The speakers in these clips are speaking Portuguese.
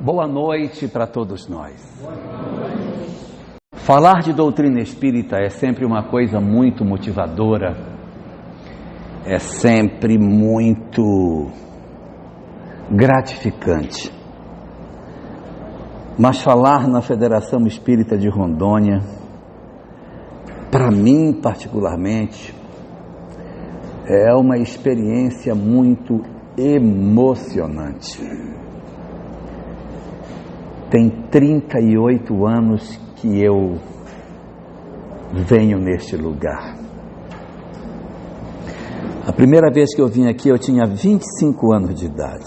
Boa noite para todos nós. Falar de doutrina espírita é sempre uma coisa muito motivadora, é sempre muito gratificante. Mas falar na Federação Espírita de Rondônia, para mim particularmente, é uma experiência muito emocionante. Tem 38 anos que eu venho neste lugar. A primeira vez que eu vim aqui eu tinha 25 anos de idade.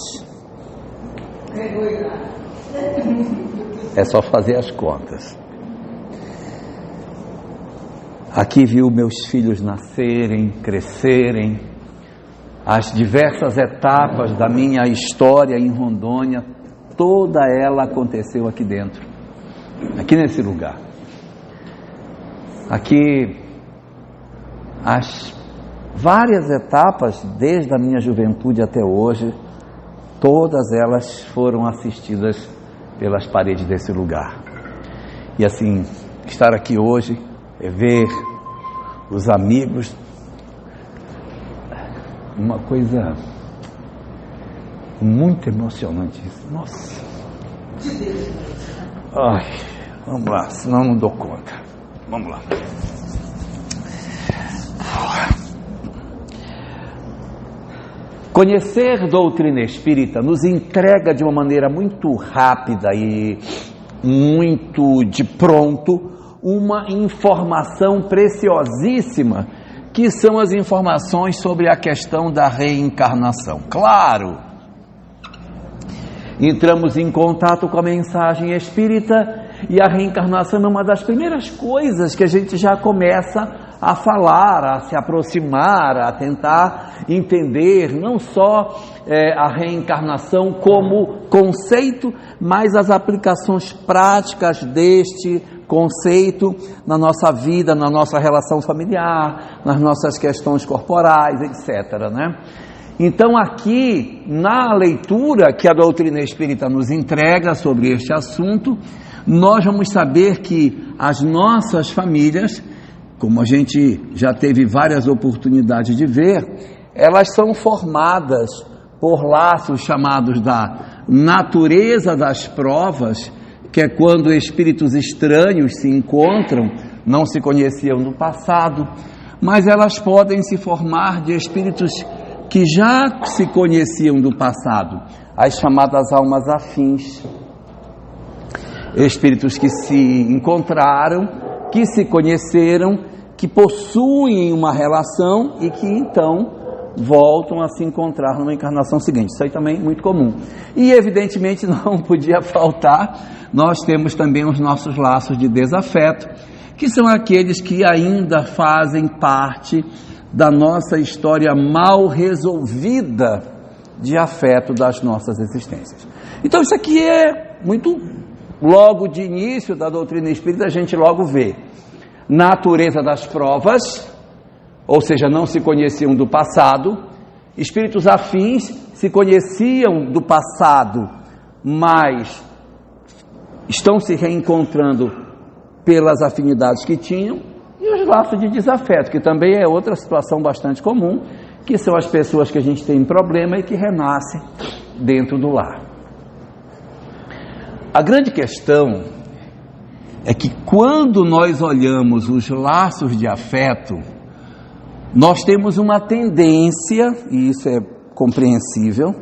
É só fazer as contas. Aqui vi meus filhos nascerem, crescerem, as diversas etapas da minha história em Rondônia, toda ela aconteceu aqui dentro, aqui nesse lugar. Aqui, as várias etapas, desde a minha juventude até hoje, todas elas foram assistidas pelas paredes desse lugar. E assim, estar aqui hoje é ver os amigos, uma coisa muito emocionante. Nossa. Ai, vamos lá, senão não dou conta. Vamos lá. Conhecer doutrina espírita nos entrega de uma maneira muito rápida e muito de pronto uma informação preciosíssima, que são as informações sobre a questão da reencarnação. Claro, entramos em contato com a mensagem espírita e a reencarnação é uma das primeiras coisas que a gente já começa a falar, a se aproximar, a tentar entender não só a reencarnação como conceito, mas as aplicações práticas deste conceito na nossa vida, na nossa relação familiar, nas nossas questões corporais, etc., né? Então aqui, na leitura que a doutrina espírita nos entrega sobre este assunto, nós vamos saber que as nossas famílias, como a gente já teve várias oportunidades de ver, elas são formadas por laços chamados da natureza das provas, que é quando espíritos estranhos se encontram, não se conheciam no passado, mas elas podem se formar de espíritos que já se conheciam do passado, as chamadas almas afins. Espíritos que se encontraram, que se conheceram, que possuem uma relação e que então voltam a se encontrar numa encarnação seguinte. Isso aí também é muito comum. E evidentemente não podia faltar, nós temos também os nossos laços de desafeto, que são aqueles que ainda fazem parte da nossa história mal resolvida de afeto das nossas existências. Então isso aqui é muito, logo de início da doutrina espírita, a gente logo vê natureza das provas, ou seja, não se conheciam do passado. Espíritos afins se conheciam do passado, mas estão se reencontrando pelas afinidades que tinham. E os laços de desafeto, que também é outra situação bastante comum, que são as pessoas que a gente tem problema e que renascem dentro do lar. A grande questão é que quando nós olhamos os laços de afeto, nós temos uma tendência, e isso é compreensível,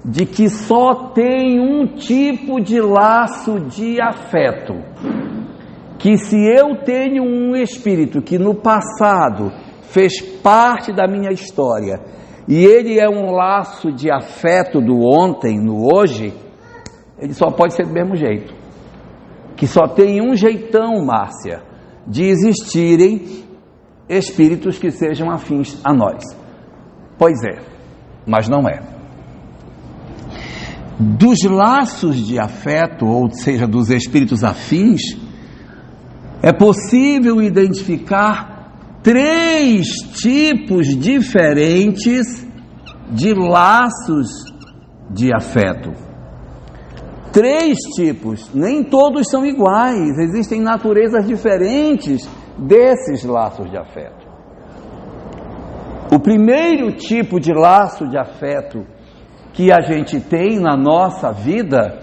de que só tem um tipo de laço de afeto. Que se eu tenho um espírito que no passado fez parte da minha história, e ele é um laço de afeto do ontem, no hoje, ele só pode ser do mesmo jeito. Que só tem um jeitão, Márcia, de existirem espíritos que sejam afins a nós. Pois é, mas não é. Dos laços de afeto, ou seja, dos espíritos afins, é possível identificar 3 tipos diferentes de laços de afeto. 3 tipos, nem todos são iguais, existem naturezas diferentes desses laços de afeto. O primeiro tipo de laço de afeto que a gente tem na nossa vida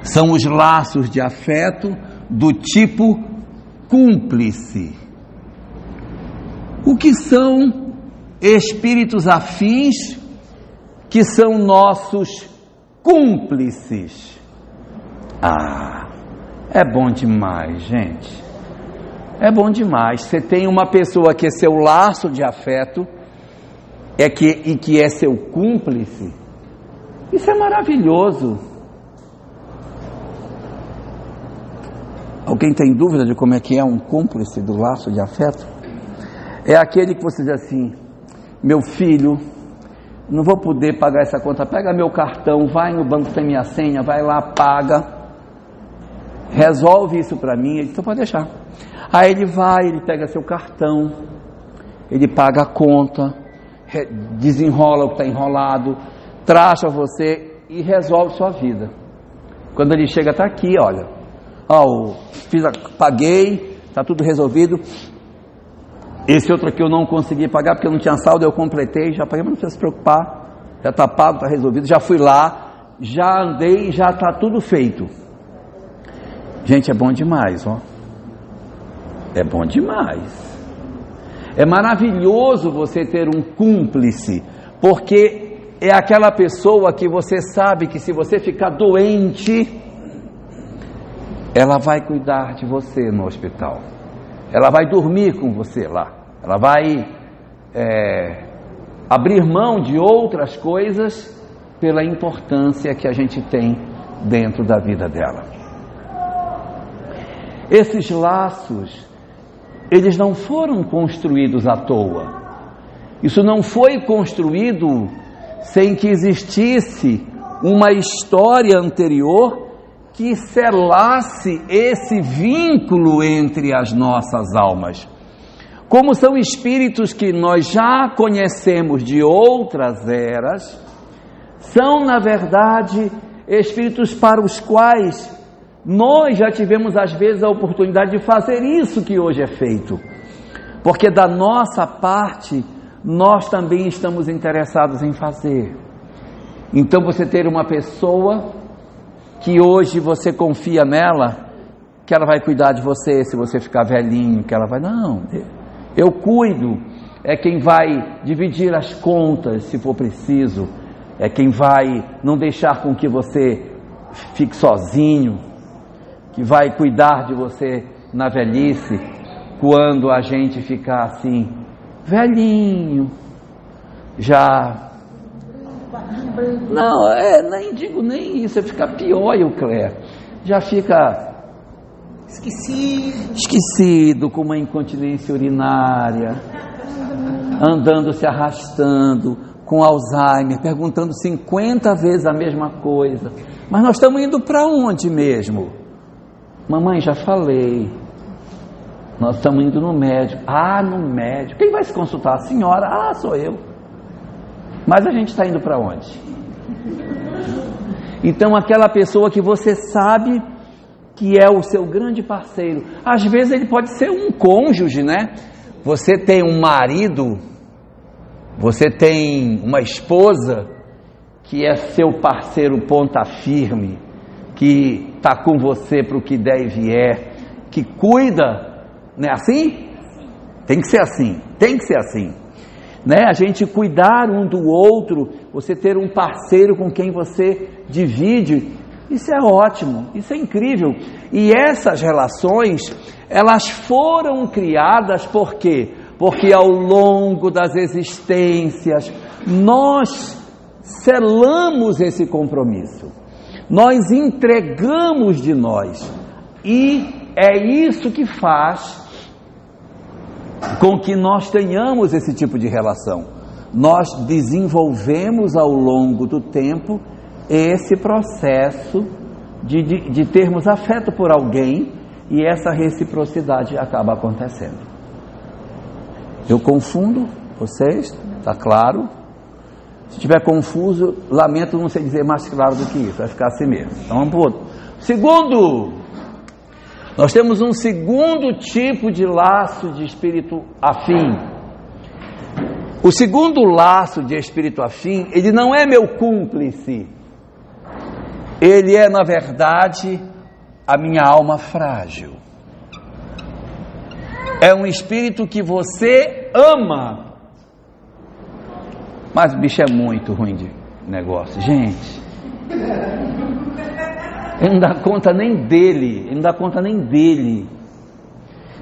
são os laços de afeto do tipo cúmplice. O que são espíritos afins que são nossos cúmplices? É bom demais, gente. É bom demais. Você tem uma pessoa que é seu laço de afeto e que é seu cúmplice. Isso é maravilhoso. Alguém tem dúvida de como é que é um cúmplice do laço de afeto? É aquele que você diz assim: meu filho, não vou poder pagar essa conta, pega meu cartão, vai no banco, tem minha senha, vai lá, paga, resolve isso para mim. Ele diz: então pode deixar. Aí ele vai, ele pega seu cartão, ele paga a conta, desenrola o que está enrolado, traz a você e resolve sua vida. Quando ele chega, está aqui, olha, paguei, está tudo resolvido. Esse outro aqui eu não consegui pagar porque eu não tinha saldo, eu completei, já paguei, mas não precisa se preocupar, já está pago, está resolvido, já fui lá, já andei, já está tudo feito. Gente, é bom demais, ó. É bom demais. É maravilhoso você ter um cúmplice, porque é aquela pessoa que você sabe que se você ficar doente, ela vai cuidar de você no hospital. Ela vai dormir com você lá, ela vai abrir mão de outras coisas pela importância que a gente tem dentro da vida dela. Esses laços, eles não foram construídos à toa. Isso não foi construído sem que existisse uma história anterior que selasse esse vínculo entre as nossas almas. Como são espíritos que nós já conhecemos de outras eras, são, na verdade, espíritos para os quais nós já tivemos, às vezes, a oportunidade de fazer isso que hoje é feito. Porque da nossa parte, nós também estamos interessados em fazer. Então, você ter uma pessoa que hoje você confia nela, que ela vai cuidar de você se você ficar velhinho, que ela vai, não, eu cuido, é quem vai dividir as contas se for preciso, é quem vai não deixar com que você fique sozinho, que vai cuidar de você na velhice, quando a gente ficar assim, velhinho, já... Não, nem digo nem isso, fica pior, Eucléia. Já fica esquecido, com uma incontinência urinária, andando, se arrastando, com Alzheimer, perguntando 50 vezes a mesma coisa. Mas nós estamos indo para onde mesmo? Mamãe, já falei. Nós estamos indo no médico. No médico. Quem vai se consultar? A senhora? Sou eu. Mas a gente está indo para onde? Então, aquela pessoa que você sabe que é o seu grande parceiro, às vezes ele pode ser um cônjuge, né? Você tem um marido, você tem uma esposa que é seu parceiro ponta firme, que está com você para o que der e vier, que cuida, não é assim? Tem que ser assim, tem que ser assim. Né? A gente cuidar um do outro, você ter um parceiro com quem você divide, isso é ótimo, isso é incrível. E essas relações, elas foram criadas por quê? Porque ao longo das existências, nós selamos esse compromisso, nós entregamos de nós, e é isso que faz com que nós tenhamos esse tipo de relação. Nós desenvolvemos ao longo do tempo esse processo de termos afeto por alguém, e essa reciprocidade acaba acontecendo. Eu confundo vocês, está claro? Se estiver confuso, lamento não sei dizer mais claro do que isso, vai ficar assim mesmo. Então vamos para o outro. Segundo, nós temos um segundo tipo de laço de espírito afim. O segundo laço de espírito afim, ele não é meu cúmplice, ele é, na verdade, a minha alma frágil. É um espírito que você ama, mas o bicho é muito ruim de negócio, gente. Ele não dá conta nem dele,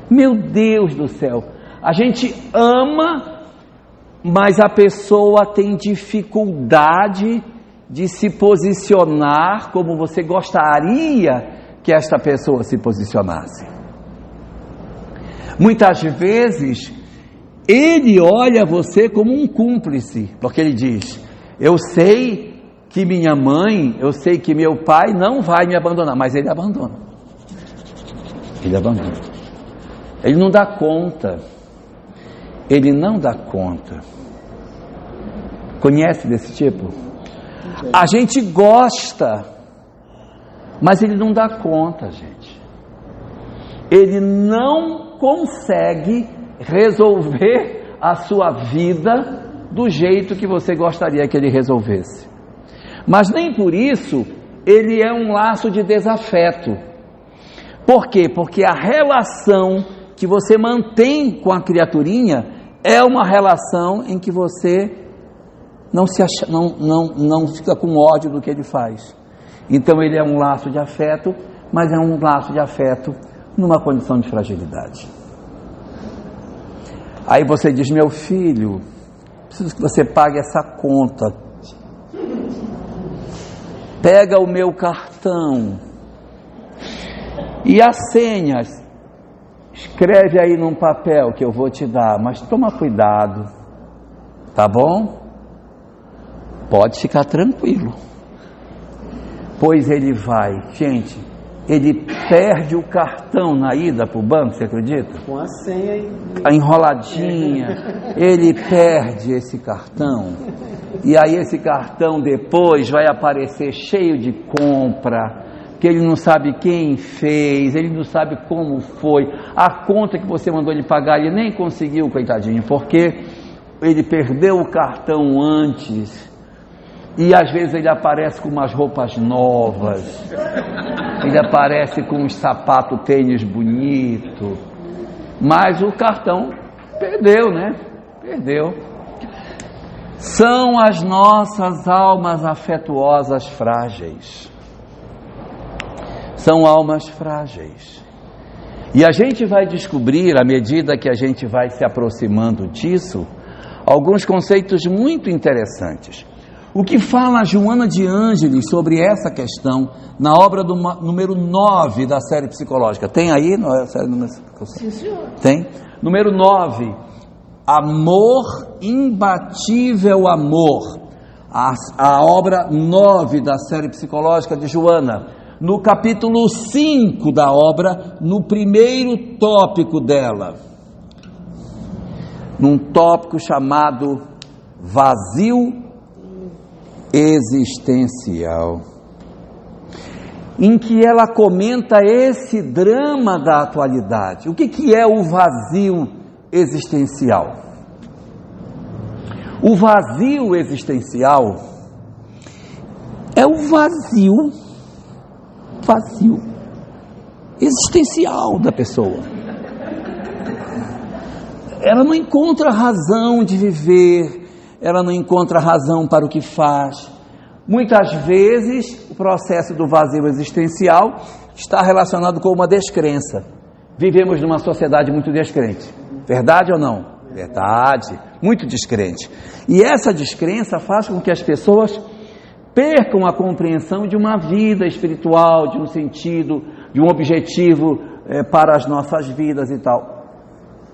Meu Deus do céu, a gente ama, mas a pessoa tem dificuldade de se posicionar como você gostaria que esta pessoa se posicionasse. Muitas vezes, ele olha você como um cúmplice, porque ele diz, eu sei que minha mãe, eu sei que meu pai não vai me abandonar, mas ele abandona. Ele não dá conta. Conhece desse tipo? A gente gosta, mas ele não dá conta, gente. Ele não consegue resolver a sua vida do jeito que você gostaria que ele resolvesse. Mas nem por isso ele é um laço de desafeto. Por quê? Porque a relação que você mantém com a criaturinha é uma relação em que você não fica com ódio do que ele faz. Então ele é um laço de afeto, mas é um laço de afeto numa condição de fragilidade. Aí você diz, meu filho, preciso que você pague essa conta. Pega o meu cartão e as senhas, escreve aí num papel que eu vou te dar, mas toma cuidado, tá bom? Pode ficar tranquilo. Pois ele vai, gente, ele perde o cartão na ida para o banco, você acredita? Com a senha a enroladinha, ele perde esse cartão, e aí esse cartão depois vai aparecer cheio de compra, que ele não sabe quem fez, ele não sabe como foi, a conta que você mandou ele pagar, ele nem conseguiu, coitadinho, porque ele perdeu o cartão antes, e às vezes ele aparece com umas roupas novas, ele aparece com uns sapatos tênis bonito, mas o cartão perdeu, né? Perdeu. São as nossas almas afetuosas frágeis. São almas frágeis. E a gente vai descobrir, à medida que a gente vai se aproximando disso, alguns conceitos muito interessantes. O que fala Joana de Ângeles sobre essa questão na obra do número 9 da série psicológica? Tem aí? Sim, senhor. Tem? Número 9. Amor, imbatível amor. A obra 9 da série psicológica de Joana. No capítulo 5 da obra, no primeiro tópico dela. Num tópico chamado vazio existencial, em que ela comenta esse drama da atualidade. O que é o vazio existencial? O vazio existencial é o vazio existencial da pessoa. Ela não encontra razão de viver, ela não encontra razão para o que faz. Muitas vezes, o processo do vazio existencial está relacionado com uma descrença. Vivemos numa sociedade muito descrente. Verdade ou não? Verdade. Muito descrente. E essa descrença faz com que as pessoas percam a compreensão de uma vida espiritual, de um sentido, de um objetivo para as nossas vidas e tal.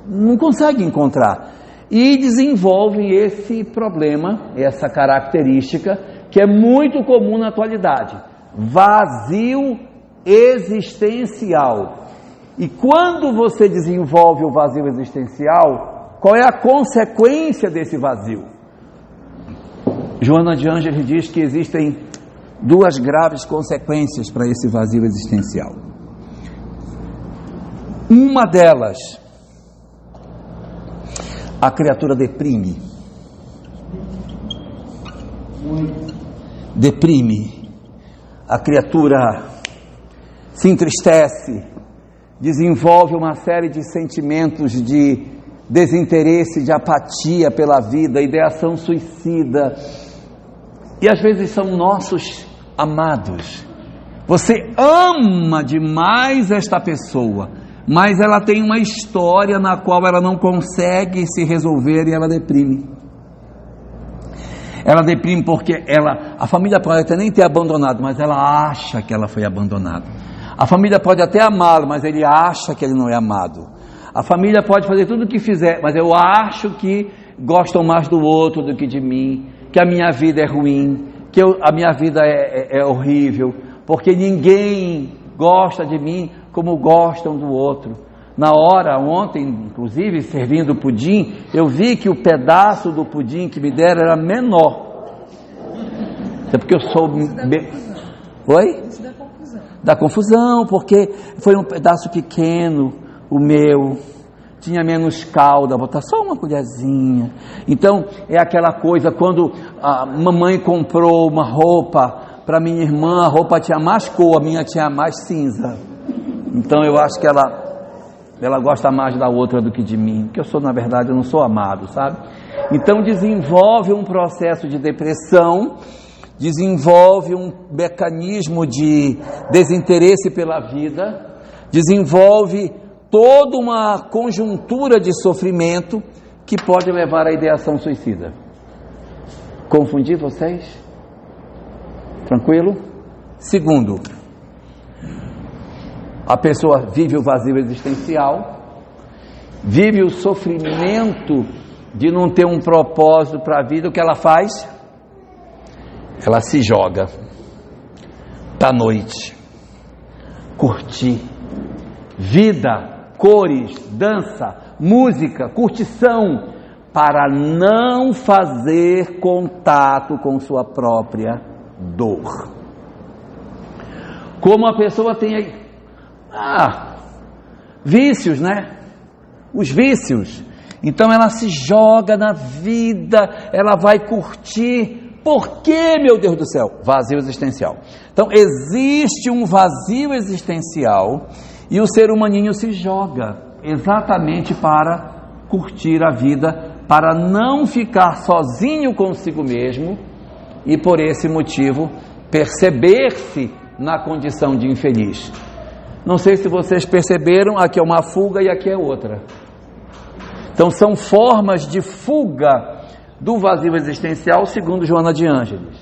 Não conseguem encontrar. E desenvolvem esse problema, essa característica, que é muito comum na atualidade. Vazio existencial. E quando você desenvolve o vazio existencial, qual é a consequência desse vazio? Joana de Ângeles diz que existem duas graves consequências para esse vazio existencial. Uma delas, a criatura deprime. Deprime. A criatura se entristece, desenvolve uma série de sentimentos de desinteresse, de apatia pela vida, ideação suicida. E às vezes são nossos amados. Você ama demais esta pessoa, mas ela tem uma história na qual ela não consegue se resolver e ela deprime. Ela deprime porque a família pode até nem ter abandonado, mas ela acha que ela foi abandonada. A família pode até amá-lo, mas ele acha que ele não é amado. A família pode fazer tudo o que fizer, mas eu acho que gostam mais do outro do que de mim, que a minha vida é ruim, que a minha vida é horrível, porque ninguém gosta de mim como gostam do outro. Na hora, ontem, inclusive, servindo pudim, eu vi que o pedaço do pudim que me deram era menor. É porque eu sou... Oi? Isso dá confusão. Dá confusão, porque foi um pedaço pequeno, o meu, tinha menos calda, botar só uma colherzinha. Então, é aquela coisa, quando a mamãe comprou uma roupa para minha irmã, a roupa tinha mais cor, a minha tinha mais cinza. Então, eu acho que ela gosta mais da outra do que de mim, porque na verdade, eu não sou amado, sabe? Então, desenvolve um processo de depressão, desenvolve um mecanismo de desinteresse pela vida, desenvolve toda uma conjuntura de sofrimento que pode levar à ideação suicida. Confundi vocês? Tranquilo? Segundo, a pessoa vive o vazio existencial, vive o sofrimento de não ter um propósito para a vida. O que ela faz? Ela se joga para a noite, curtir vida, cores, dança, música, curtição, para não fazer contato com sua própria dor. Como a pessoa tem aí vícios, né? Os vícios. Então ela se joga na vida, ela vai curtir. Por que, meu Deus do céu? Vazio existencial. Então existe um vazio existencial e o ser humaninho se joga exatamente para curtir a vida, para não ficar sozinho consigo mesmo e por esse motivo perceber-se na condição de infeliz. Não sei se vocês perceberam, aqui é uma fuga e aqui é outra. Então são formas de fuga do vazio existencial, segundo Joana de Ângeles.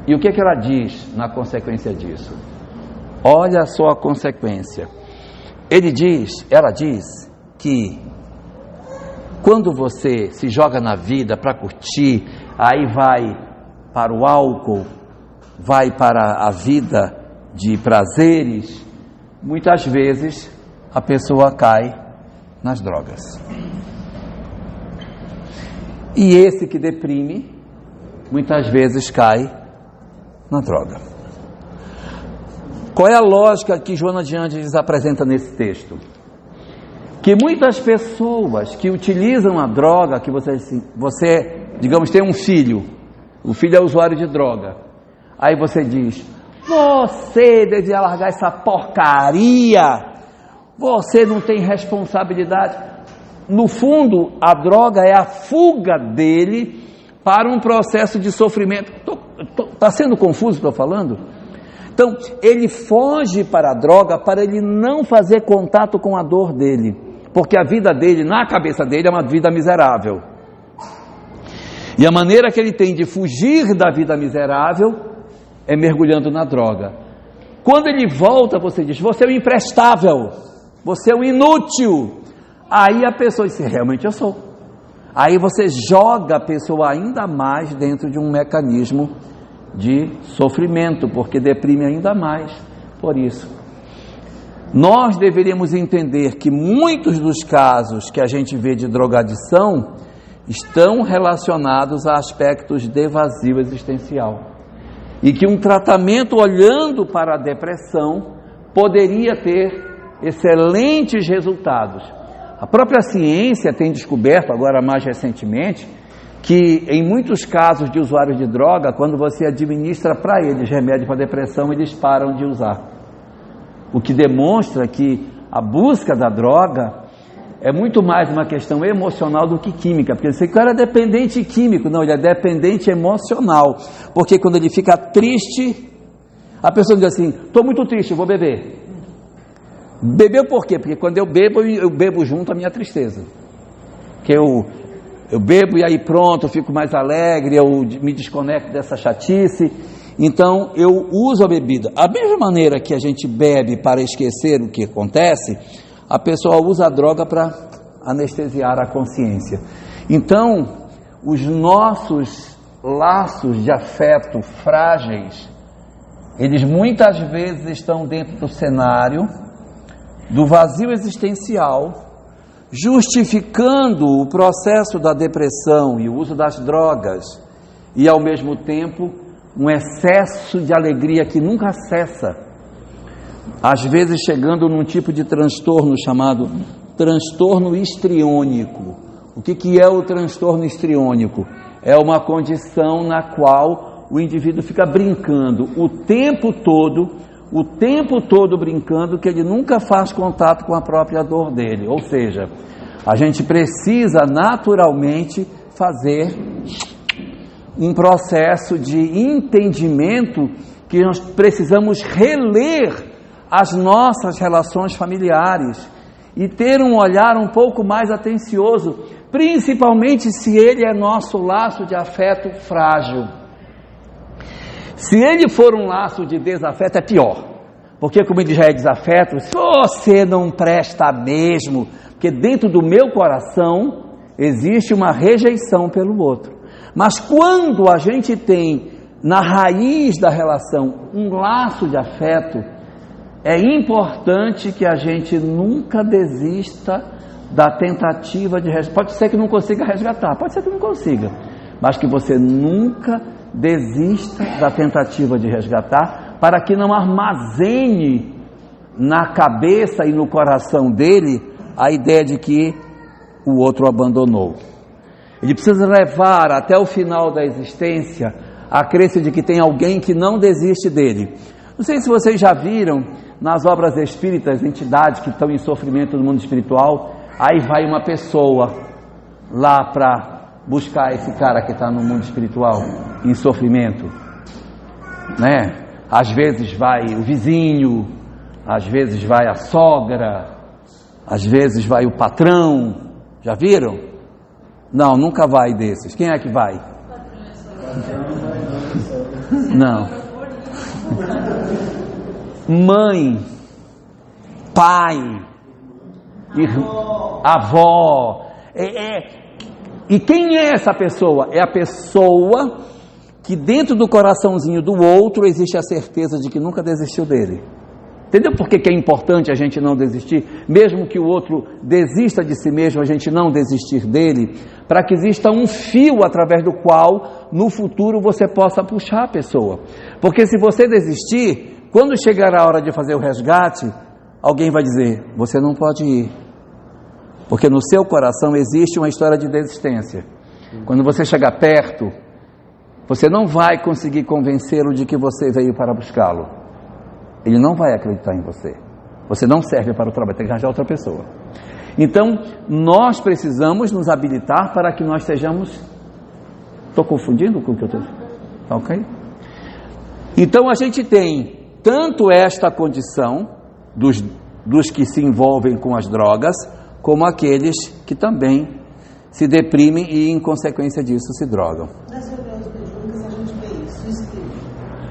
E o que ela diz na consequência disso? Olha só a consequência. Ela diz que quando você se joga na vida para curtir, aí vai para o álcool, vai para a vida de prazeres, muitas vezes a pessoa cai nas drogas. E esse que deprime, muitas vezes cai na droga. Qual é a lógica que Joana de Ângeles apresenta nesse texto? Que muitas pessoas que utilizam a droga, que você, digamos, tem um filho, o filho é usuário de droga, aí você diz: você devia largar essa porcaria, você não tem responsabilidade. No fundo, a droga é a fuga dele para um processo de sofrimento. Está sendo confuso o que estou falando? Então, ele foge para a droga para ele não fazer contato com a dor dele, porque a vida dele, na cabeça dele, é uma vida miserável. E a maneira que ele tem de fugir da vida miserável é mergulhando na droga. Quando ele volta, você diz: você é um imprestável, você é um inútil. Aí a pessoa diz: realmente eu sou. Aí você joga a pessoa ainda mais dentro de um mecanismo de sofrimento, porque deprime ainda mais por isso. Nós deveríamos entender que muitos dos casos que a gente vê de drogadição estão relacionados a aspectos de vazio existencial. E que um tratamento olhando para a depressão poderia ter excelentes resultados. A própria ciência tem descoberto, agora mais recentemente, que em muitos casos de usuários de droga, quando você administra para eles remédio para depressão, eles param de usar. O que demonstra que a busca da droga é muito mais uma questão emocional do que química, porque esse cara é dependente químico, não, ele é dependente emocional, porque quando ele fica triste, a pessoa diz assim, estou muito triste, vou beber. Beber por quê? Porque quando eu bebo junto a minha tristeza, que eu bebo e aí pronto, eu fico mais alegre, eu me desconecto dessa chatice, então eu uso a bebida. A mesma maneira que a gente bebe para esquecer o que acontece, a pessoa usa a droga para anestesiar a consciência. Então, os nossos laços de afeto frágeis, eles muitas vezes estão dentro do cenário do vazio existencial, justificando o processo da depressão e o uso das drogas, e ao mesmo tempo um excesso de alegria que nunca cessa, às vezes chegando num tipo de transtorno chamado transtorno histriônico. O que é o transtorno histriônico? É uma condição na qual o indivíduo fica brincando o tempo todo brincando, que ele nunca faz contato com a própria dor dele. Ou seja, a gente precisa naturalmente fazer um processo de entendimento que nós precisamos reler as nossas relações familiares e ter um olhar um pouco mais atencioso, principalmente se ele é nosso laço de afeto frágil. Se ele for um laço de desafeto, é pior, porque como ele já é desafeto, se você não presta mesmo, porque dentro do meu coração existe uma rejeição pelo outro. Mas quando a gente tem na raiz da relação um laço de afeto, é importante que a gente nunca desista da tentativa de resgatar. Pode ser que não consiga resgatar, pode ser que não consiga, mas que você nunca desista da tentativa de resgatar, para que não armazene na cabeça e no coração dele a ideia de que o outro abandonou. Ele precisa levar até o final da existência a crença de que tem alguém que não desiste dele. Não sei se vocês já viram nas obras espíritas, entidades que estão em sofrimento no mundo espiritual, aí vai uma pessoa lá para buscar esse cara que está no mundo espiritual em sofrimento, né? Às vezes vai o vizinho, às vezes vai a sogra, às vezes vai o patrão. Já viram? Não, nunca vai desses. Quem é que vai? Não. Mãe, pai, avó. E quem é essa pessoa? É a pessoa que dentro do coraçãozinho do outro existe a certeza de que nunca desistiu dele. Entendeu por que é importante a gente não desistir? Mesmo que o outro desista de si mesmo, a gente não desistir dele, para que exista um fio através do qual no futuro você possa puxar a pessoa. Porque se você desistir, quando chegar a hora de fazer o resgate, alguém vai dizer, você não pode ir. Porque no seu coração existe uma história de desistência. Quando você chegar perto, você não vai conseguir convencê-lo de que você veio para buscá-lo. Ele não vai acreditar em você. Você não serve para o trabalho, tem que arranjar outra pessoa. Então, nós precisamos nos habilitar para que nós sejamos... Estou confundindo com o que eu estou... Ok? Então, a gente tem tanto esta condição dos que se envolvem com as drogas, como aqueles que também se deprimem e, em consequência disso, se drogam. Nas reuniões mediúnicas a gente vê isso, o espírito.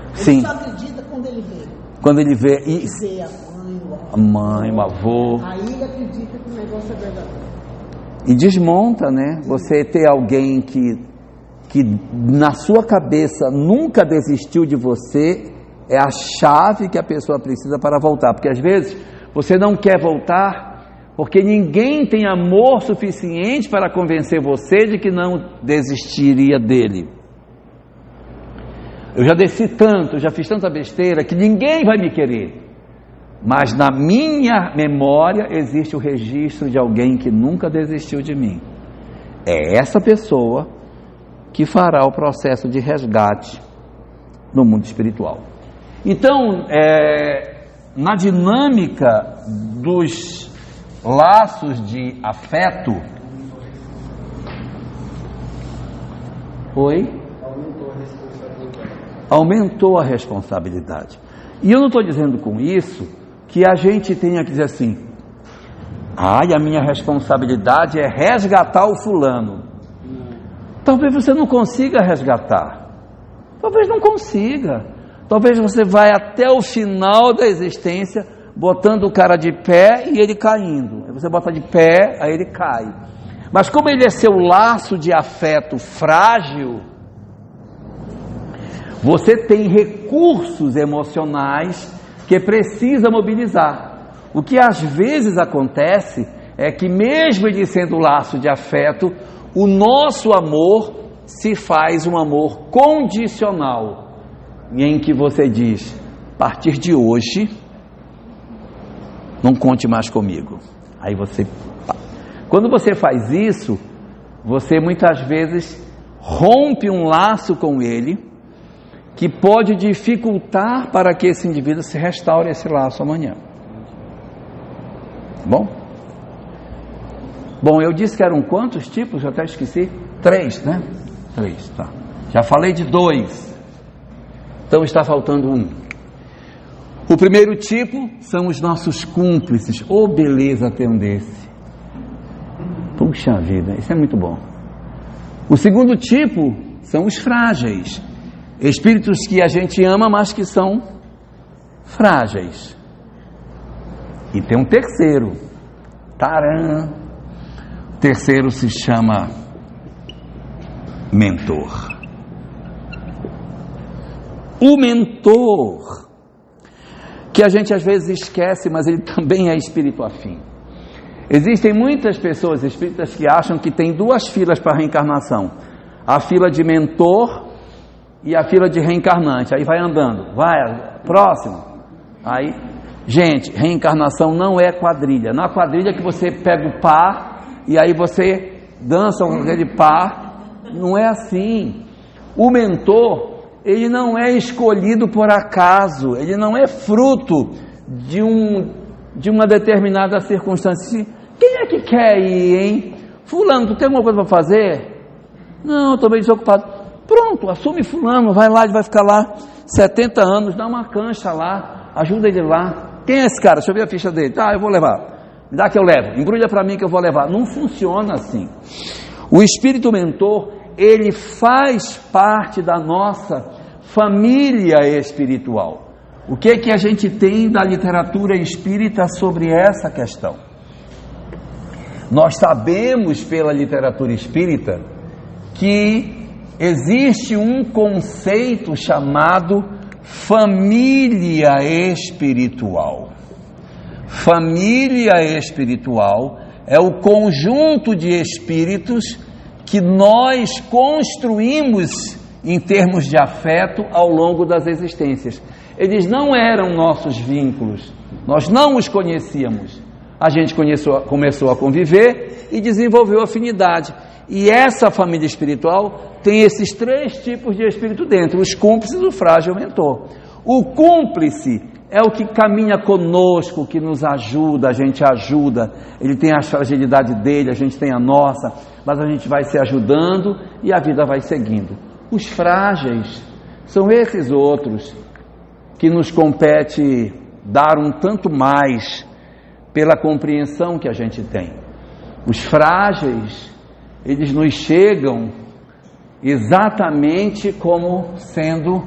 Ele Sim. só acredita quando ele vê. Quando ele vê A mãe, o avô, aí ele acredita que o negócio é verdadeiro. e desmonta, né? Você ter alguém que na sua cabeça nunca desistiu de você, é a chave que a pessoa precisa para voltar, porque às vezes você não quer voltar porque ninguém tem amor suficiente para convencer você de que não desistiria dele. Eu já desci tanto, já fiz tanta besteira que ninguém vai me querer. Mas na minha memória existe o registro de alguém que nunca desistiu de mim. É essa pessoa que fará o processo de resgate no mundo espiritual. Então, na dinâmica dos laços de afeto, aumentou a responsabilidade. E eu não estou dizendo com isso que a gente tenha que dizer assim: a minha responsabilidade é resgatar o fulano. Talvez você não consiga resgatar, talvez não consiga, talvez você vai até o final da existência botando o cara de pé e ele caindo. Aí você bota de pé, aí ele cai. Mas como ele é seu laço de afeto frágil, você tem recursos emocionais que precisa mobilizar. O que às vezes acontece é que, mesmo ele sendo laço de afeto, o nosso amor se faz um amor condicional, em que você diz: a partir de hoje não conte mais comigo. Aí você, quando você faz isso, você muitas vezes rompe um laço com ele, que pode dificultar para que esse indivíduo se restaure esse laço amanhã. Bom, eu disse que eram quantos tipos? Eu até esqueci. 3, né? 3, tá. Já falei de 2. Então está faltando 1. O primeiro tipo são os nossos cúmplices. Oh, beleza ter um desse. Puxa vida, isso é muito bom. O segundo tipo são os frágeis. Espíritos que a gente ama, mas que são frágeis. E tem um terceiro. Taran! O terceiro se chama mentor. O mentor, que a gente às vezes esquece, mas ele também é espírito afim. Existem muitas pessoas espíritas que acham que tem 2 filas para a reencarnação: a fila de mentor e a fila de reencarnante. Aí vai andando, vai, próximo. Aí, gente, reencarnação não é quadrilha. Na quadrilha que você pega o par e aí você dança aquele par. Não é assim. O mentor, ele não é escolhido por acaso, ele não é fruto de uma determinada circunstância. Quem é que quer ir, hein? Fulano, tu tem alguma coisa para fazer? Não, eu estou bem desocupado. Pronto, assume fulano, vai lá, ele vai ficar lá 70 anos, dá uma cancha lá, ajuda ele lá. Quem é esse cara? Deixa eu ver a ficha dele. Tá, eu vou levar. Me dá que eu levo. Embrulha para mim que eu vou levar. Não funciona assim. O espírito mentor, ele faz parte da nossa família espiritual. O que é que a gente tem da literatura espírita sobre essa questão? Nós sabemos pela literatura espírita que existe um conceito chamado família espiritual. Família espiritual é o conjunto de espíritos que nós construímos em termos de afeto ao longo das existências. Eles não eram nossos vínculos, nós não os conhecíamos. A gente começou a conviver e desenvolveu afinidade. E essa família espiritual tem esses 3 tipos de espírito dentro: os cúmplices, o frágil e o mentor. O cúmplice é o que caminha conosco, que nos ajuda, a gente ajuda. Ele tem a fragilidade dele, a gente tem a nossa, mas a gente vai se ajudando e a vida vai seguindo. Os frágeis são esses outros que nos compete dar um tanto mais pela compreensão que a gente tem. Os frágeis, eles nos chegam exatamente como sendo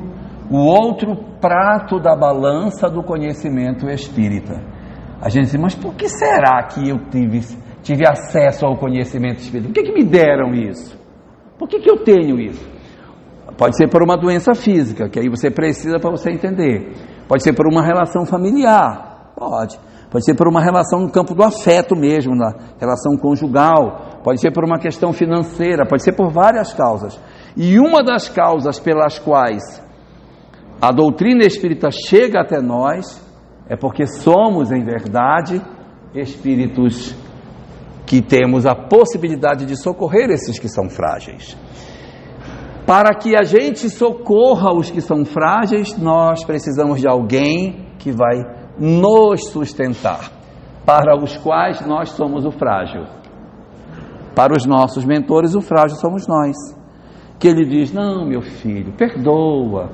o outro prato da balança do conhecimento espírita. A gente diz: mas por que será que eu tive acesso ao conhecimento espírita? Por que me deram isso? Por que eu tenho isso? Pode ser por uma doença física, que aí você precisa para você entender. Pode ser por uma relação familiar, pode. pode ser por uma relação no campo do afeto mesmo, na relação conjugal, pode ser por uma questão financeira, pode ser por várias causas. E uma das causas pelas quais a doutrina espírita chega até nós é porque somos, em verdade, espíritos que temos a possibilidade de socorrer esses que são frágeis. Para que a gente socorra os que são frágeis, nós precisamos de alguém que vai nos sustentar, para os quais nós somos o frágil. Para os nossos mentores, o frágil somos nós. Que ele diz, não, meu filho, perdoa.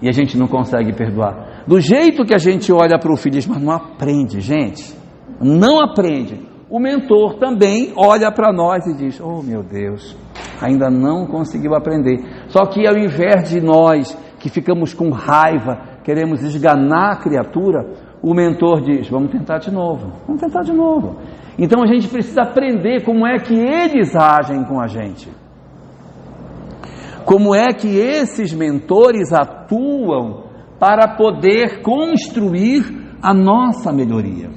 E a gente não consegue perdoar. Do jeito que a gente olha para o filho e diz, mas não aprende, gente. Não aprende. O mentor também olha para nós e diz, oh meu Deus, ainda não conseguiu aprender. Só que ao invés de nós, que ficamos com raiva, queremos esganar a criatura, o mentor diz, vamos tentar de novo. Então a gente precisa aprender como é que eles agem com a gente. Como é que esses mentores atuam para poder construir a nossa melhoria.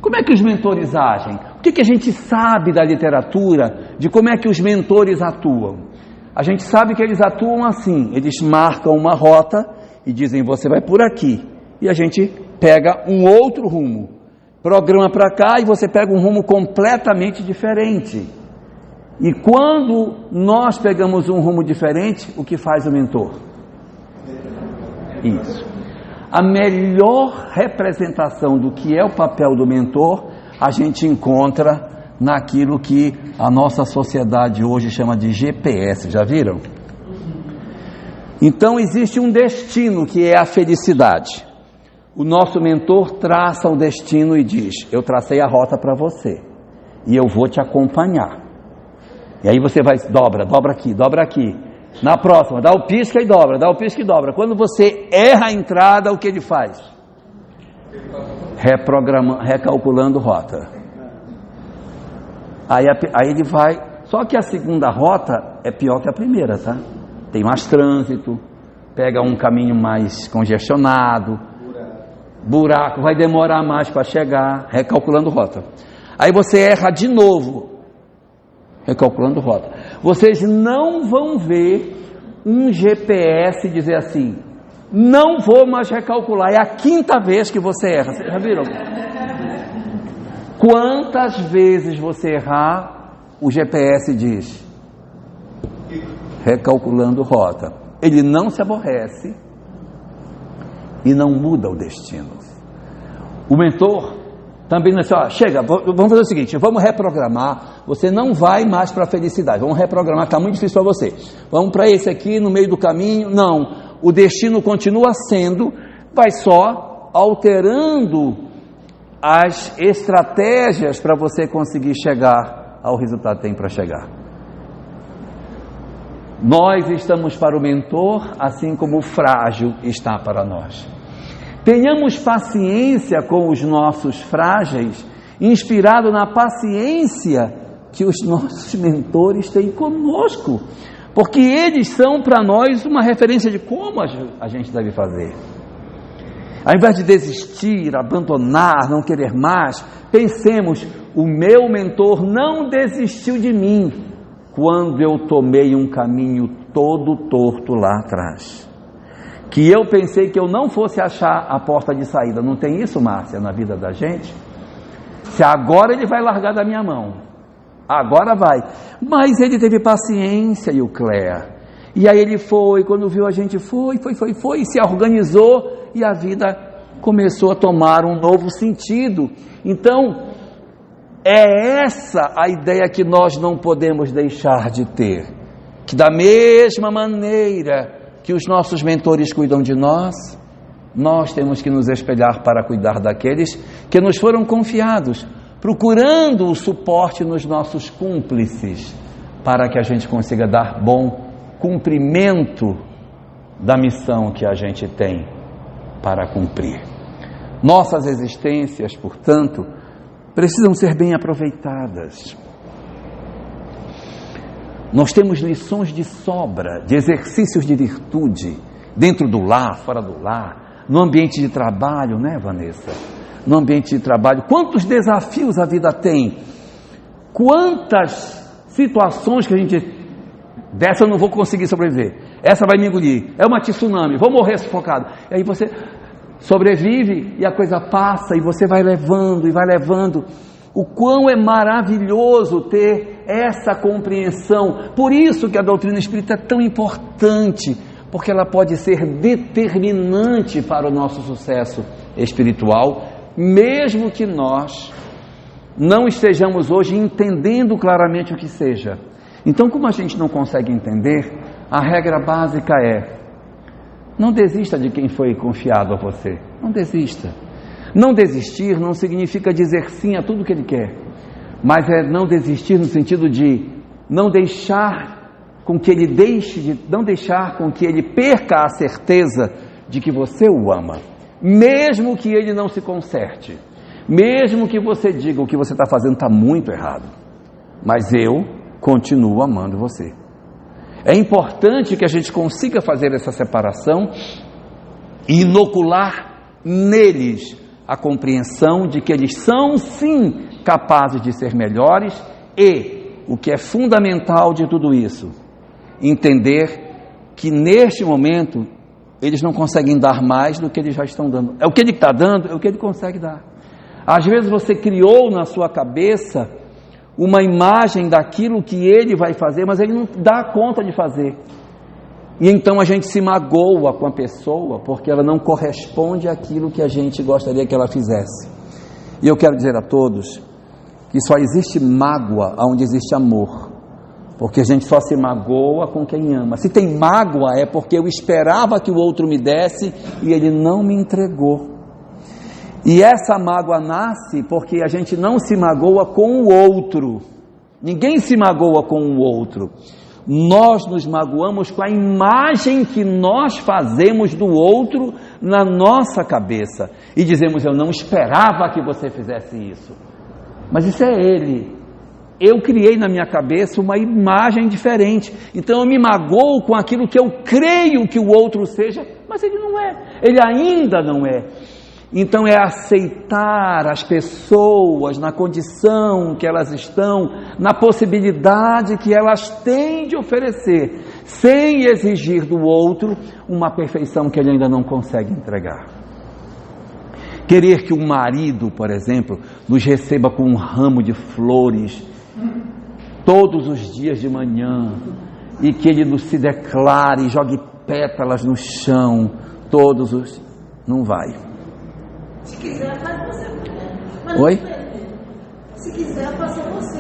Como é que os mentores agem? O que a gente sabe da literatura de como é que os mentores atuam? A gente sabe que eles atuam assim, eles marcam uma rota e dizem, você vai por aqui, e a gente pega um outro rumo, programa para cá e você pega um rumo completamente diferente. E quando nós pegamos um rumo diferente, o que faz o mentor? Isso. A melhor representação do que é o papel do mentor, a gente encontra naquilo que a nossa sociedade hoje chama de GPS, já viram? Então existe um destino que é a felicidade. O nosso mentor traça o destino e diz, eu tracei a rota para você, e eu vou te acompanhar. E aí você vai, dobra aqui. Na próxima, dá o pisca e dobra. Quando você erra a entrada, o que ele faz? Recalculando rota. Aí ele vai, só que a segunda rota é pior que a primeira, tá? Tem mais trânsito, pega um caminho mais congestionado, buraco, vai demorar mais para chegar, recalculando rota. Aí você erra de novo, recalculando rota. Vocês não vão ver um GPS dizer assim, não vou mais recalcular, é a 5ª vez que você erra. Vocês já viram? Quantas vezes você errar, o GPS diz, recalculando rota. Ele não se aborrece e não muda o destino. O mentor também não é assim, chega, vamos fazer o seguinte, vamos reprogramar, você não vai mais para a felicidade, vamos reprogramar, está muito difícil para você, vamos para esse aqui no meio do caminho, não, o destino continua sendo, vai só alterando as estratégias para você conseguir chegar ao resultado que tem para chegar. Nós estamos para o mentor, assim como o frágil está para nós. Tenhamos paciência com os nossos frágeis, inspirado na paciência que os nossos mentores têm conosco, porque eles são para nós uma referência de como a gente deve fazer. Ao invés de desistir, abandonar, não querer mais, pensemos, o meu mentor não desistiu de mim quando eu tomei um caminho todo torto lá atrás. Que eu pensei que eu não fosse achar a porta de saída. Não tem isso, Márcia, na vida da gente? Se agora ele vai largar da minha mão, agora vai. Mas ele teve paciência, e o Cléa. E aí ele foi, quando viu a gente foi, e se organizou, e a vida começou a tomar um novo sentido. Então, é essa a ideia que nós não podemos deixar de ter. Que da mesma maneira que os nossos mentores cuidam de nós, nós temos que nos espelhar para cuidar daqueles que nos foram confiados, procurando o suporte nos nossos cúmplices, para que a gente consiga dar bom cumprimento da missão que a gente tem para cumprir. Nossas existências, portanto, precisam ser bem aproveitadas. Nós temos lições de sobra, de exercícios de virtude, dentro do lar, fora do lar, no ambiente de trabalho, né, Vanessa? no ambiente de trabalho. Quantos desafios a vida tem? Quantas situações que a gente... Dessa eu não vou conseguir sobreviver. Essa vai me engolir. É uma tsunami. Vou morrer sufocado. E aí você sobrevive e a coisa passa e você vai levando e vai levando. O quão é maravilhoso ter essa compreensão. Por isso que a doutrina espírita é tão importante, porque ela pode ser determinante para o nosso sucesso espiritual, mesmo que nós não estejamos hoje entendendo claramente o que seja. Então, como a gente não consegue entender, a regra básica é: não desista de quem foi confiado a você. Não desista. Não desistir não significa dizer sim a tudo que ele quer, mas é não desistir no sentido de não deixar com que ele não deixar com que ele perca a certeza de que você o ama, mesmo que ele não se conserte, mesmo que você diga o que você está fazendo está muito errado, mas eu continuo amando você. É importante que a gente consiga fazer essa separação e inocular neles a compreensão de que eles são sim capazes de ser melhores e, o que é fundamental de tudo isso, entender que neste momento eles não conseguem dar mais do que eles já estão dando. É o que ele está dando, é o que ele consegue dar. Às vezes você criou na sua cabeça uma imagem daquilo que ele vai fazer, mas ele não dá conta de fazer. E então a gente se magoa com a pessoa porque ela não corresponde àquilo que a gente gostaria que ela fizesse. E eu quero dizer a todos que só existe mágoa onde existe amor, porque a gente só se magoa com quem ama. Se tem mágoa é porque eu esperava que o outro me desse e ele não me entregou. E essa mágoa nasce porque a gente não se magoa com o outro. Ninguém se magoa com o outro. Nós nos magoamos com a imagem que nós fazemos do outro na nossa cabeça. E dizemos: eu não esperava que você fizesse isso. Mas isso é ele. Eu criei na minha cabeça uma imagem diferente. Então eu me magoo com aquilo que eu creio que o outro seja, mas ele não é. Ele ainda não é. Então é aceitar as pessoas na condição que elas estão, na possibilidade que elas têm de oferecer, sem exigir do outro uma perfeição que ele ainda não consegue entregar. Querer que o marido, por exemplo, nos receba com um ramo de flores todos os dias de manhã e que ele nos se declare, jogue pétalas no chão todos os... não vai. Se quiser, faz você. Oi? Se quiser, faça você.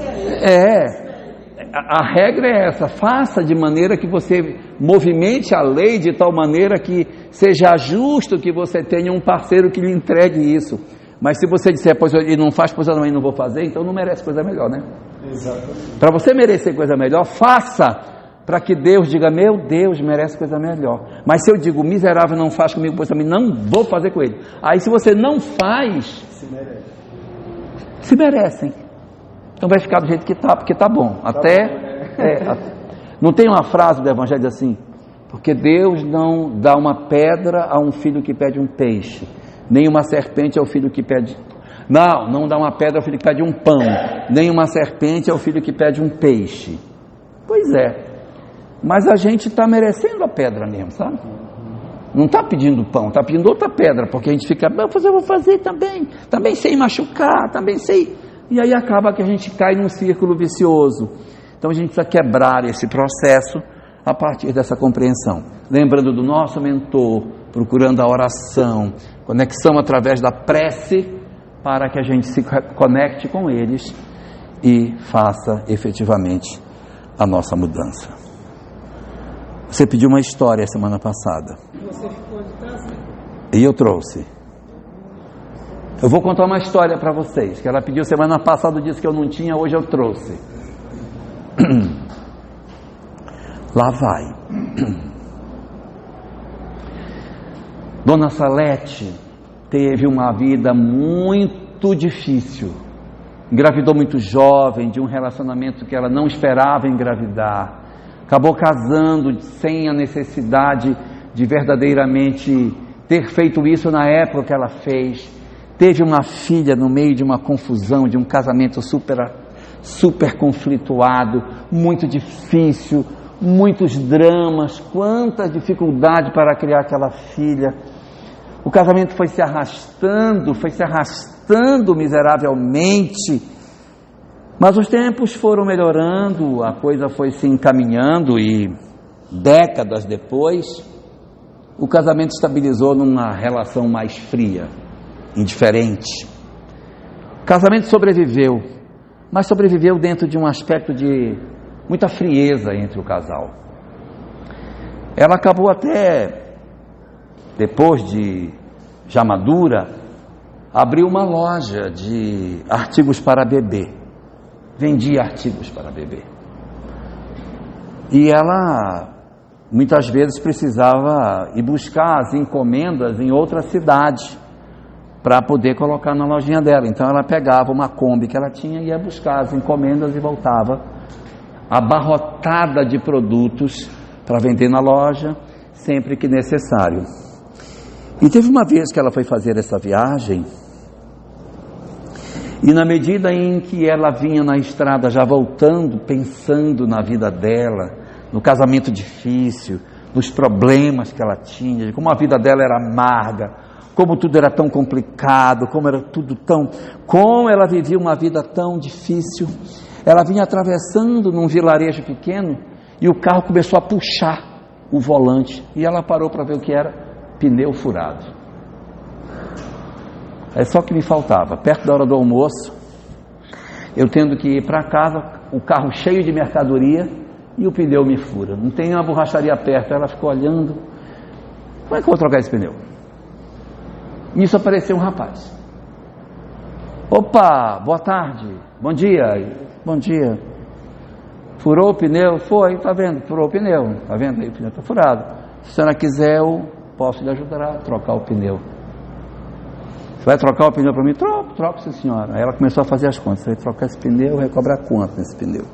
A regra é essa: faça de maneira que você movimente a lei de tal maneira que seja justo que você tenha um parceiro que lhe entregue isso. Mas se você disser: pois ele não faz, pois eu também não vou fazer, então não merece coisa melhor, né? Exatamente. Para você merecer coisa melhor, faça, para que Deus diga: meu Deus, merece coisa melhor. Mas se eu digo: miserável não faz comigo, pois também não vou fazer com ele. Aí se você não faz, se merecem. Então vai ficar do jeito que está, porque está bom. Não tem uma frase do Evangelho assim: porque Deus não dá uma pedra a um filho que pede um peixe, nem uma serpente ao filho que pede... Não dá uma pedra ao filho que pede um pão, nem uma serpente ao filho que pede um peixe. Pois é. Mas a gente está merecendo a pedra mesmo, sabe? Não está pedindo pão, está pedindo outra pedra, porque a gente fica: eu vou fazer também sem machucar, também sei. E aí acaba que a gente cai num círculo vicioso. Então a gente precisa quebrar esse processo a partir dessa compreensão. Lembrando do nosso mentor, procurando a oração, conexão através da prece, para que a gente se conecte com eles e faça efetivamente a nossa mudança. Você pediu uma história semana passada. Você ficou de trazer. E eu trouxe. Eu vou contar uma história para vocês, que ela pediu semana passada, disse que eu não tinha, hoje eu trouxe. Lá vai. Dona Salete teve uma vida muito difícil. Engravidou muito jovem, de um relacionamento que ela não esperava engravidar. Acabou casando sem a necessidade de verdadeiramente ter feito isso na época que ela fez. teve uma filha no meio de uma confusão, de um casamento super conflituado, muito difícil, muitos dramas, quanta dificuldade para criar aquela filha. O casamento foi se arrastando miseravelmente, mas os tempos foram melhorando, a coisa foi se encaminhando e décadas depois, o casamento estabilizou numa relação mais fria, indiferente. O casamento sobreviveu, mas sobreviveu dentro de um aspecto de muita frieza entre o casal. Ela acabou até, depois de já madura, abriu uma loja de artigos para bebê, vendia artigos para bebê. E ela muitas vezes precisava ir buscar as encomendas em outra cidade para poder colocar na lojinha dela. Então ela pegava uma Kombi que ela tinha e ia buscar as encomendas e voltava abarrotada de produtos para vender na loja sempre que necessário. E teve uma vez que ela foi fazer essa viagem, e na medida em que ela vinha na estrada já voltando, pensando na vida dela, no casamento difícil, nos problemas que ela tinha, de como a vida dela era amarga, como tudo era tão complicado, como ela vivia uma vida tão difícil. Ela vinha atravessando num vilarejo pequeno e o carro começou a puxar o volante e ela parou para ver o que era: pneu furado. É só que me faltava, perto da hora do almoço, eu tendo que ir para casa, o carro cheio de mercadoria e o pneu me fura. Não tem uma borracharia perto. Ela ficou olhando: como é que eu vou trocar esse pneu? Nisso apareceu um rapaz. Opa, boa tarde, bom dia. Bom dia. Furou o pneu? Foi, tá vendo? Furou o pneu, tá vendo aí? O pneu tá furado. Se a senhora quiser, eu posso lhe ajudar a trocar o pneu. Você vai trocar o pneu para mim? Troco, sim, senhora. Aí ela começou a fazer as contas. Você vai trocar esse pneu, vai cobrar quanto nesse pneu?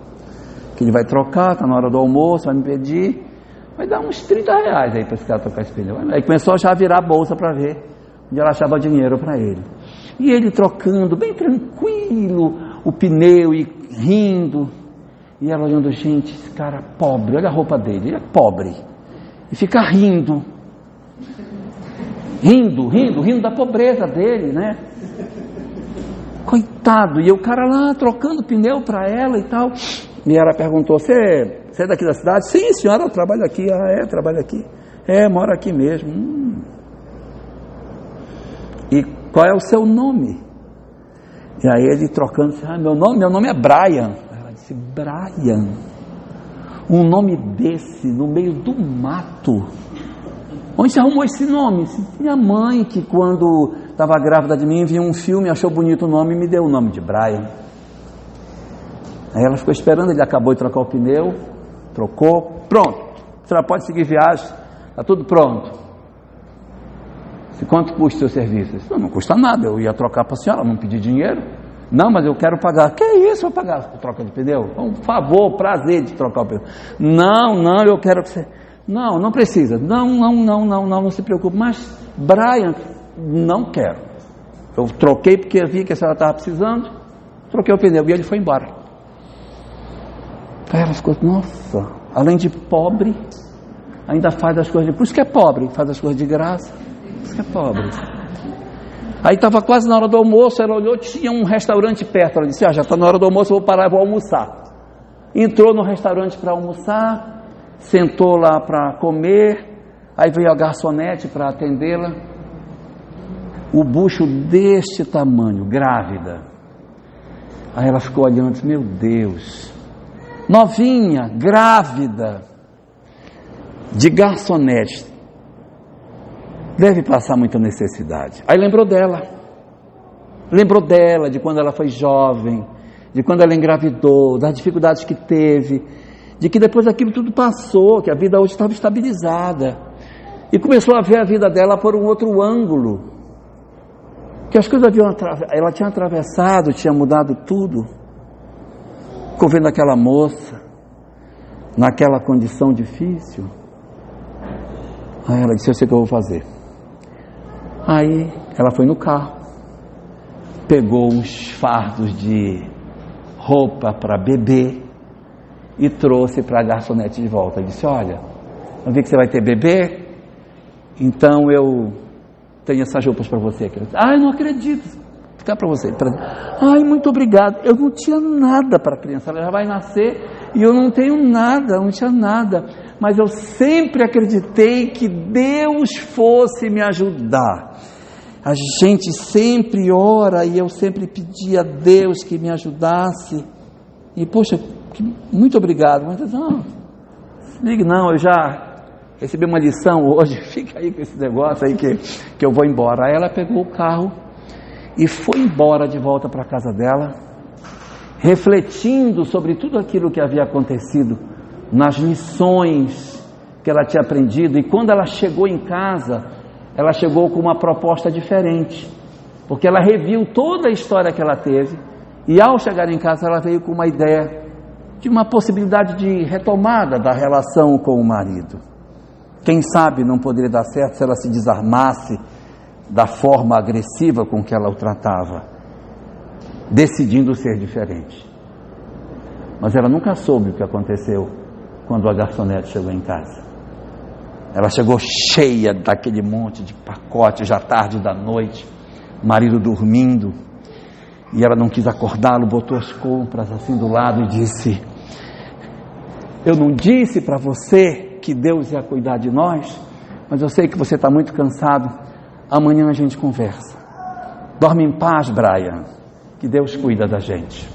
Que ele vai trocar, tá na hora do almoço, vai me pedir, vai dar uns 30 reais aí para esse cara trocar esse pneu. Aí começou a já virar a bolsa para ver onde ela achava dinheiro para ele. E ele trocando, bem tranquilo, o pneu e rindo. E ela olhando: gente, esse cara é pobre, olha a roupa dele, ele é pobre. E fica rindo da pobreza dele, né? Coitado. E o cara lá trocando pneu para ela e tal. E ela perguntou: você é daqui da cidade? Sim, senhora, eu trabalho aqui. Ah, é? Trabalho aqui? É, moro aqui mesmo. E qual é o seu nome? E aí ele trocando: meu nome é Brian. Ela disse: Brian? Um nome desse no meio do mato? Onde você arrumou esse nome? Minha mãe, que quando estava grávida de mim, viu um filme, achou bonito o nome e me deu o nome de Brian. Aí ela ficou esperando, ele acabou de trocar o pneu, trocou, pronto, a senhora pode seguir viagem, está tudo pronto. Quanto custa o seu serviço? Disse: não custa nada, eu ia trocar para a senhora, não pedi dinheiro. Não, mas eu quero pagar. Que isso, eu pagar a troca de pneu? Um favor, prazer de trocar o pneu. Não, eu quero que você... Não precisa. Não se preocupe. Mas, Brian, não quero. Eu troquei porque vi que a senhora estava precisando, troquei o pneu e ele foi embora. Aí ela ficou: nossa, além de pobre, ainda faz as coisas por isso que é pobre, faz as coisas de graça. Por isso que é pobre. Aí estava quase na hora do almoço, ela olhou, tinha um restaurante perto. Ela disse: já está na hora do almoço, eu vou parar e vou almoçar. Entrou no restaurante para almoçar, sentou lá para comer, aí veio a garçonete para atendê-la. O bucho deste tamanho, grávida. Aí ela ficou olhando e disse: meu Deus, novinha, grávida, de garçonete, deve passar muita necessidade. Aí lembrou dela, de quando ela foi jovem, de quando ela engravidou, das dificuldades que teve, de que depois daquilo tudo passou, que a vida hoje estava estabilizada, e começou a ver a vida dela por um outro ângulo, que as coisas ela tinha atravessado, tinha mudado tudo. Ficou vendo aquela moça naquela condição difícil. Aí ela disse: eu sei o que eu vou fazer. Aí ela foi no carro, pegou uns fardos de roupa para bebê e trouxe para a garçonete de volta. Disse: olha, eu vi que você vai ter bebê, então eu tenho essas roupas para você. Eu não acredito, vou ficar para você. Muito obrigado. Eu não tinha nada para a criança, ela já vai nascer e eu não tenho nada, não tinha nada, mas eu sempre acreditei que Deus fosse me ajudar. A gente sempre ora e eu sempre pedi a Deus que me ajudasse. E poxa, muito obrigado. Mas não, ligue não, eu já recebi uma lição hoje, fica aí com esse negócio aí que eu vou embora. Aí ela pegou o carro e foi embora de volta para a casa dela, refletindo sobre tudo aquilo que havia acontecido, nas lições que ela tinha aprendido. E quando ela chegou em casa, ela chegou com uma proposta diferente, porque ela reviu toda a história que ela teve, e ao chegar em casa ela veio com uma ideia de uma possibilidade de retomada da relação com o marido. Quem sabe não poderia dar certo se ela se desarmasse da forma agressiva com que ela o tratava, decidindo ser diferente. Mas ela nunca soube o que aconteceu quando a garçonete chegou em casa. Ela chegou cheia daquele monte de pacote, já tarde da noite, marido dormindo, e ela não quis acordá-lo, botou as compras assim do lado e disse: eu não disse para você que Deus ia cuidar de nós, mas eu sei que você está muito cansado, amanhã a gente conversa. Dorme em paz, Brian, que Deus cuida da gente.